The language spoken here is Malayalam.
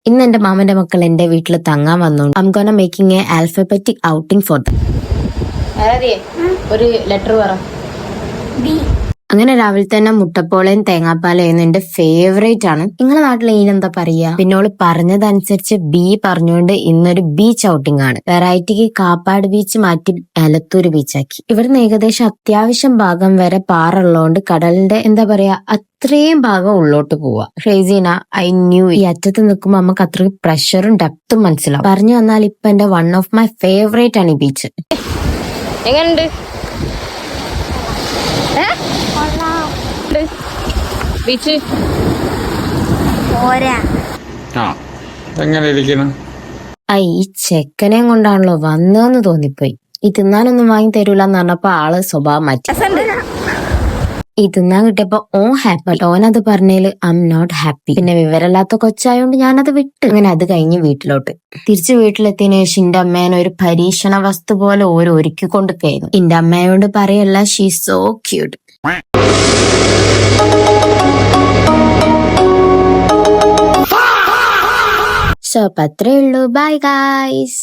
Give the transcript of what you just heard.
ഇന്ന് എന്റെ മാമന്റെ മക്കൾ എന്റെ വീട്ടിൽ തങ്ങാൻ വന്നോണ്ട് I'm gonna making a alphabetic outing for them. ഒരു ലെറ്റർ പറ. അങ്ങനെ രാവിലെ തന്നെ മുട്ടപ്പോളയും തേങ്ങാപ്പാലയും എന്റെ ഫേവറേറ്റ് ആണ്. നിങ്ങളുടെ നാട്ടിൽ ഇതിനെന്താ പറയാ? പിന്നെ ഓള് പറഞ്ഞതനുസരിച്ച് ബി പറഞ്ഞുകൊണ്ട് ഇന്നൊരു ബീച്ച് ഔട്ടിംഗ് ആണ്. വെറൈറ്റിക്ക് കാപ്പാട് ബീച്ച് മാറ്റി എലത്തൂർ ബീച്ചാക്കി. ഇവിടുന്ന് ഏകദേശം അത്യാവശ്യം ഭാഗം വരെ പാറുള്ളതുകൊണ്ട് കടലിന്റെ എന്താ പറയാ അത്രയും ഭാഗം ഉള്ളോട്ട് പോവാ. ഷെയ്സീന ഐ ന്യൂ ഈ അറ്റത്ത് നിൽക്കുമ്പോ നമുക്ക് അത്രയും പ്രഷറും ഡെപ്തും മനസ്സിലാവും. പറഞ്ഞു വന്നാൽ ഇപ്പൊ എന്റെ വൺ ഓഫ് മൈ ഫേവറേറ്റ് ആണ് ഈ ബീച്ച്. എങ്ങനുണ്ട് ബീച്ച്? എങ്ങനെ ഇരിക്കണം? ഈ ചെക്കനെയും കൊണ്ടാണല്ലോ വന്നതെന്ന് തോന്നിപ്പോയി. ഈ തിന്നാനൊന്നും വാങ്ങി തരൂലെന്ന് പറഞ്ഞപ്പോ ആള് സ്വഭാവം മാറ്റി. ഈ തിന്നാൻ കിട്ടിയപ്പോ ഓൻ ഹാപ്പി, ഓനത് പറഞ്ഞേല് ഐ എം നോട്ട് ഹാപ്പി. പിന്നെ വിവരമില്ലാത്ത കൊച്ചായോണ്ട് ഞാനത് വിട്ട്. അങ്ങനെ അത് കഴിഞ്ഞ് വീട്ടിലോട്ട് തിരിച്ചു വീട്ടിലെത്തിയതിനു ശേഷം എന്റെ അമ്മേനെ ഒരു പരീക്ഷണ വസ്തു പോലെ ഓരോ ഒരുക്കിക്കൊണ്ട് കഴിഞ്ഞു. എന്റെ അമ്മയോട് പറയല്ല, ഷീ സോ ക്യൂട്ട്. സോ അത്രേ ഉള്ളൂ. Bye guys.